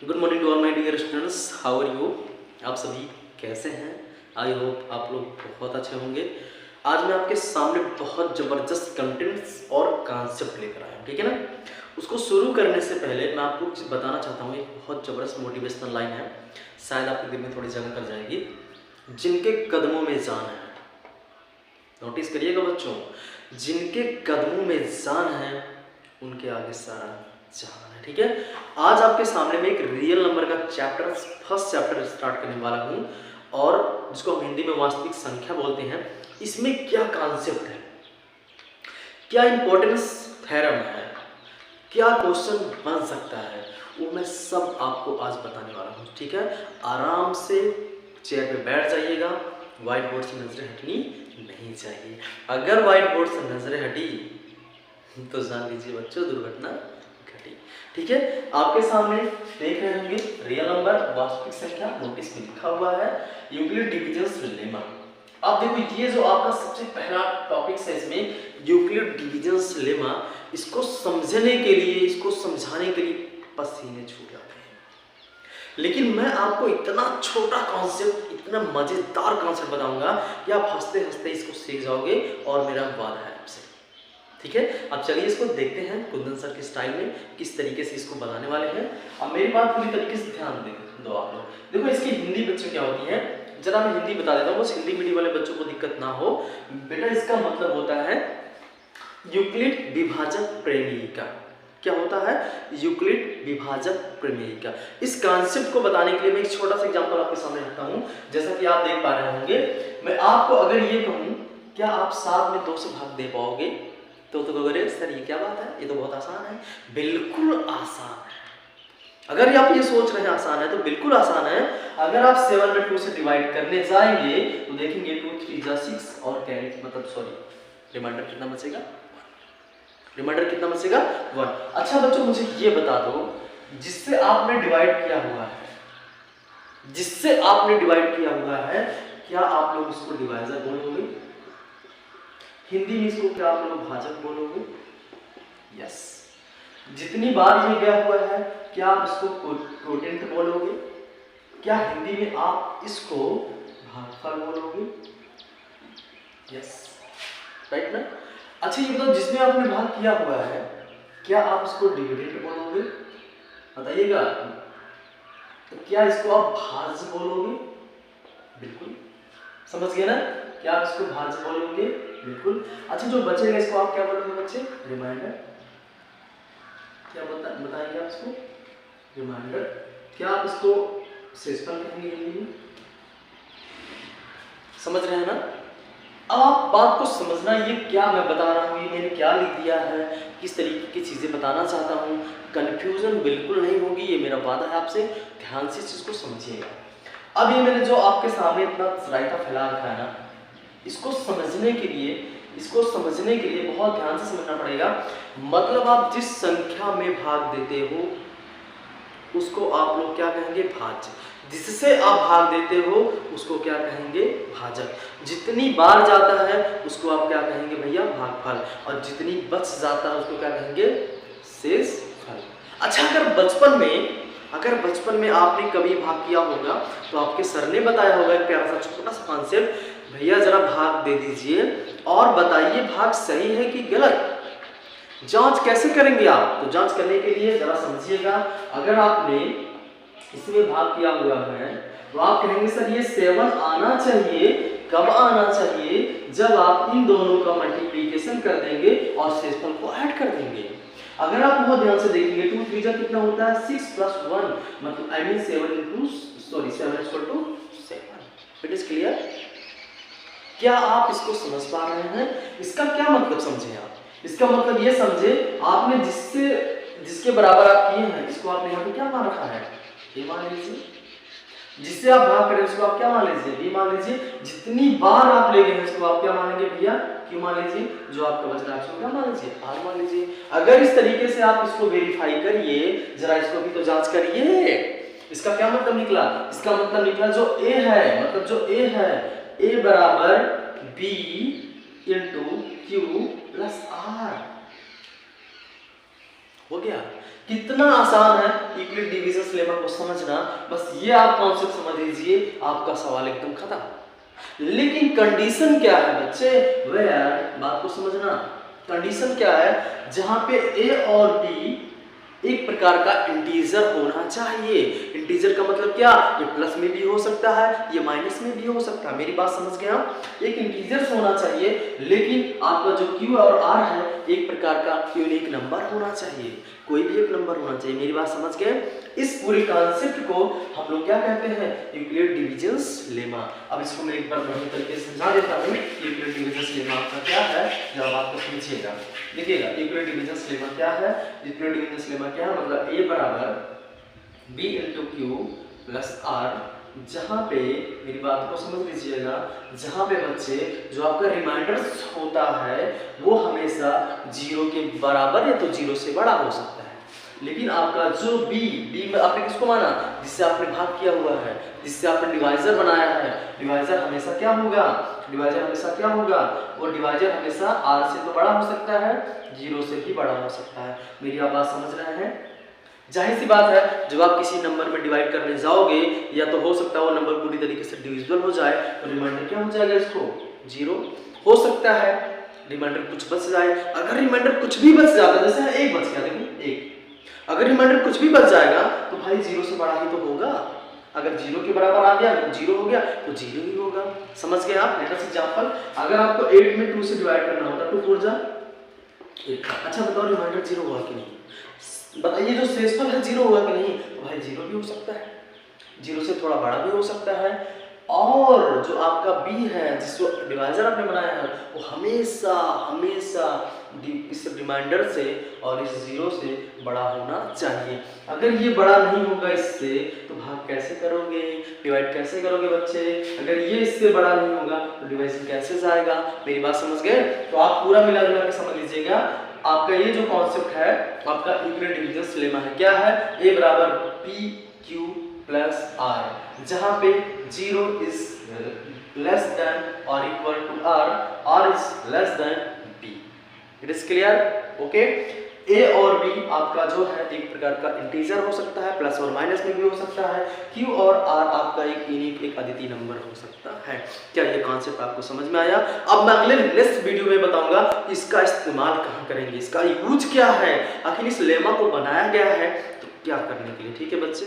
Good morning to all my dear students, how are you. आप सभी कैसे हैं? आई होप आप लोग बहुत अच्छे होंगे। आज मैं आपके सामने बहुत ज़बरदस्त कंटेंट्स और कॉन्सेप्ट लेकर आया हूँ, ठीक है ना। उसको शुरू करने से पहले मैं आपको कुछ बताना चाहता हूँ। एक बहुत ज़बरदस्त मोटिवेशनल लाइन है, शायद आपके दिल में थोड़ी जगह कर जाएगी। जिनके कदमों में जान है, नोटिस करिएगा बच्चों, जिनके कदमों में जान है उनके आगे सारा जहान है, ठीक है। आज आपके सामने में एक रियल नंबर का चैप्टर, फर्स्ट चैप्टर स्टार्ट करने वाला हूँ, और जिसको हम हिंदी में वास्तविक संख्या बोलते हैं। इसमें क्या कॉन्सेप्ट है, क्या इंपॉर्टेंस थ्योरम है, क्या क्वेश्चन बन सकता है, वो मैं सब आपको आज बताने वाला हूँ, ठीक है। आराम से चेयर पे बैठ जाइएगा। व्हाइट बोर्ड से नजरें हटनी नहीं चाहिए। अगर व्हाइट बोर्ड से नजरें हटी तो जान लीजिए बच्चों, दुर्घटना घटी, ठीक है। आपके सामने देख रहे होंगे रियल नंबर, वास्तविक संख्या, नोटिस में लिखा हुआ है यूक्लिड डिविजन लेमा। अब देखो, ये जो आपका सबसे पहला टॉपिक है इसमें, यूक्लिड डिविजन लेमा, इसको समझने के लिए, इसको समझाने के लिए पसीने छूट जाते हैं। लेकिन मैं आपको इतना छोटा कॉन्सेप्ट, इतना मजेदार कॉन्सेप्ट बताऊंगा कि आप हंसते हंसते इसको सीख जाओगे, और मेरा वादा है आपसे, ठीक है। अब चलिए इसको देखते हैं कुंदन सर के स्टाइल में किस तरीके से इसको बनाने वाले हैं। अब मेरी बात पूरी तरीके से ध्यान दो आप लोग। देखो, इसकी हिंदी बच्चों क्या होती है, जरा मैं हिंदी बता देता हूँ, बस हिंदी मीडियम वाले बच्चों को दिक्कत ना हो। बेटा, इसका मतलब होता है यूक्लिड विभाजक प्रमेयिका। क्या होता है? यूक्लिड विभाजक प्रमेयिका। इस कॉन्सेप्ट को बताने के लिए मैं एक छोटा सा एग्जांपल आपके सामने रखता हूँ। जैसा कि आप देख पा रहे होंगे, मैं आपको अगर ये कहूँ, क्या आप 7 में 2 से भाग दे पाओगे? तो कहोगे सर ये क्या बात है, ये तो बहुत आसान है। बिल्कुल आसान है। अगर आप ये सोच रहे हैं आसान है, तो बिल्कुल आसान है। अगर आप 7 में 2 से डिवाइड करने जाएंगे तो देखेंगे 2 3 जा 6 और कैरी मतलब सॉरी रिमाइंडर कितना बचेगा? रिमाइंडर कितना बचेगा? 1। अच्छा बच्चों, मुझे ये बता दो, जिससे आपने डिवाइड किया हुआ है, जिससे आपने डिवाइड किया हुआ है, क्या आप लोग उसको डिवाइजर बोलोगे? हिंदी में इसको क्या आप लोग भाजक बोलोगे? यस। जितनी बार ये गया हुआ है, क्या आप इसको कोटेंट बोलोगे? क्या हिंदी में आप इसको भागफल बोलोगे? यस, राइट ना। अच्छा ये बताओ, जिसमें आपने भाग किया हुआ है, क्या आप इसको डिविडेंड बोलोगे? बताइएगा। तो क्या इसको आप भाज्य बोलोगे? बिल्कुल, समझ गए ना। क्या आप इसको भाज्य बोलोगे? बिल्कुल। अच्छा, जो बचेगा इसको आप क्या बोलोगे बच्चे? रिमाइंडर। क्या बताएंगे आप इसको? रिमाइंडर। क्या आप इसको शेषफल कहेंगे हिंदी में? समझ रहे हैं ना। आप बात को समझना, ये क्या मैं बता रहा हूँ, ये मैंने क्या लिख दिया है, किस तरीके की चीज़ें बताना चाहता हूँ। कन्फ्यूजन बिल्कुल नहीं होगी, ये मेरा वादा है आपसे। ध्यान से इस चीज़ को समझिएगा। अब ये मैंने जो आपके सामने इतना रायता फैला रखा है ना, इसको समझने के लिए बहुत ध्यान से समझना पड़ेगा। मतलब आप जिस संख्या में भाग देते हो उसको आप लोग क्या कहेंगे? भाज्य। जिससे आप भाग देते हो उसको क्या कहेंगे? भाजक। जितनी बार जाता है उसको आप क्या कहेंगे भैया? भागफल। और जितनी बच जाता है उसको क्या कहेंगे? शेषफल। अच्छा, अगर बचपन में आपने कभी भाग किया होगा तो आपके सर ने बताया होगा एक प्यारा सा छोटा सा कॉन्सेप्ट, भैया जरा भाग दे दीजिए और बताइए भाग सही है कि गलत। जांच कैसे करेंगे आप? तो जांच करने के लिए जरा समझिएगा। अगर आपने इसमें भाग किया हुआ है तो आप कहेंगे सर ये 7 आना चाहिए। कब आना चाहिए? जब आप इन दोनों का मल्टीप्लिकेशन कर देंगे और शेषफल को ऐड कर देंगे। अगर आप बहुत ध्यान से देखेंगे 2 3 जा कितना होता है? 6 + 1 मतलब I mean 7 = 7। It is clear? क्या आप इसको समझ पा रहे हैं? इसका क्या मतलब समझे आप? इसका मतलब ये समझे, आपने जिसके बराबर आप किए हैं इसको आपने यहाँ पे क्या मान रखा है? ये मान लीजिए। जिससे आप भाग करें उसको आप क्या मान लीजिए? ये मान लीजिए। जितनी बार आप ले गए इसको आप क्या मानेंगे भैया? क्यों मान लीजिए? जो आपका बच रहा है उसको क्या मान लीजिए? आर मान लीजिए। अगर इस तरीके से आप इसको वेरीफाई करिए, जरा इसको भी तो जांच करिए। इसका क्या मतलब निकला? इसका मतलब निकला जो ए है, मतलब जो ए है, ए बराबर B into Q plus R. हो गया। कितना आसान है। यूक्लिड डिविजन लेमा को समझना, बस ये आप कॉन्सेप्ट समझ लीजिए, आपका सवाल एकदम खत्म। लेकिन कंडीशन क्या है बच्चे, वेयर, बात को समझना, कंडीशन क्या है, जहां पे ए और बी एक प्रकार का इंटीजर होना चाहिए। इंटीजर का मतलब क्या, ये प्लस में भी हो सकता है, ये माइनस में भी हो सकता है। मेरी बात समझ गए आप? एक इंटीजर होना चाहिए, लेकिन आपका जो क्यू और आर है एक प्रकार का यूनिक नंबर होना चाहिए, कोई भी एक नंबर होना चाहिए। मेरी बात समझ गए? इस पूरे कॉन्सेप्ट को हम लोग क्या कहते हैं, यूक्लिड डिविजन लेमा। अब इसको मैं एक बार बढ़िया तरीके से समझा देता हूँ। यूक्लिड डिविजन लेमा आपका क्या है, जब आपको समझिएगा, देखिएगा यूक्लिड डिविजन लेमा क्या है। यूक्लिड डिविजन लेमा क्या है, मतलब ए बराबर B into Q plus R, जहाँ पे, मेरी बात को समझ लीजिएगा, जहाँ पे बच्चे जो आपका रिमाइंडर्स होता है वो हमेशा 0 के बराबर या तो 0 से बड़ा हो सकता है। लेकिन आपका जो बी में आपने किसको माना, जिससे आपने भाग किया हुआ है, जिससे आपने डिवाइजर बनाया है, डिवाइजर हमेशा क्या होगा, डिवाइजर हमेशा क्या होगा, वो डिवाइजर हमेशा आर से तो बड़ा हो सकता है, 0 से भी बड़ा हो सकता है। मेरी आप बात समझ रहे हैं? जाहिर सी बात है, जब आप किसी नंबर में डिवाइड करने जाओगे, या तो हो सकता है वो नंबर पूरी तरीके से डिविजिबल हो जाए, तो रिमाइंडर क्या हो जाएगा, इसको 0 हो सकता है, रिमाइंडर कुछ बच जाए। अगर रिमाइंडर कुछ भी बच जाता, जैसे 1 बच गया, देखो 1, अगर रिमाइंडर कुछ भी बच जाएगा तो भाई 0 से बड़ा ही तो होगा। अगर 0 के बराबर आ गया, 0 हो गया तो 0 ही होगा। समझ गए आप? लेट अस एग्जांपल, अगर आपको 8 में 2 से डिवाइड करना होता, 2 4 जा 8। अच्छा बताओ, रिमाइंडर 0 हुआ कि नहीं? बताइए, जो शेषफल है 0 हुआ कि नहीं? तो भाई 0 भी हो सकता है, 0 से थोड़ा बड़ा भी हो सकता है। और जो आपका b है, जिसको डिवाइजर आपने बनाया है, वो हमेशा हमेशा इस रिमाइंडर से और इस 0 से बड़ा होना चाहिए। अगर ये बड़ा नहीं होगा इससे, तो भाग कैसे करोगे, डिवाइड कैसे करोगे बच्चे? अगर ये इससे बड़ा नहीं होगा तो डिवाइजर कैसे जाएगा? मेरी बात समझ गए? तो आप पूरा मिला जुला के समझ लीजिएगा, आपका ये जो कॉन्सेप्ट है आपका यूक्लिड डिविजन लेमा है, क्या है, a बराबर पी क्यू प्लस आर, जहां पे 0 इज लेस देन और equal to R is less than b। It is clear? Okay. a और b आपका जो है एक प्रकार का इंटीजर हो सकता है, प्लस और माइनस में भी हो सकता है। q और r आपका एक यूनिक, एक अद्वितीय नंबर हो सकता है। क्या ये कॉन्सेप्ट आपको समझ में आया? अब मैं अगले नेक्स्ट वीडियो में बताऊंगा इसका इस्तेमाल कहाँ करेंगे, इसका यूज क्या है, आखिर इस लेमा को बनाया गया है तो क्या करने के लिए। ठीक है बच्चे?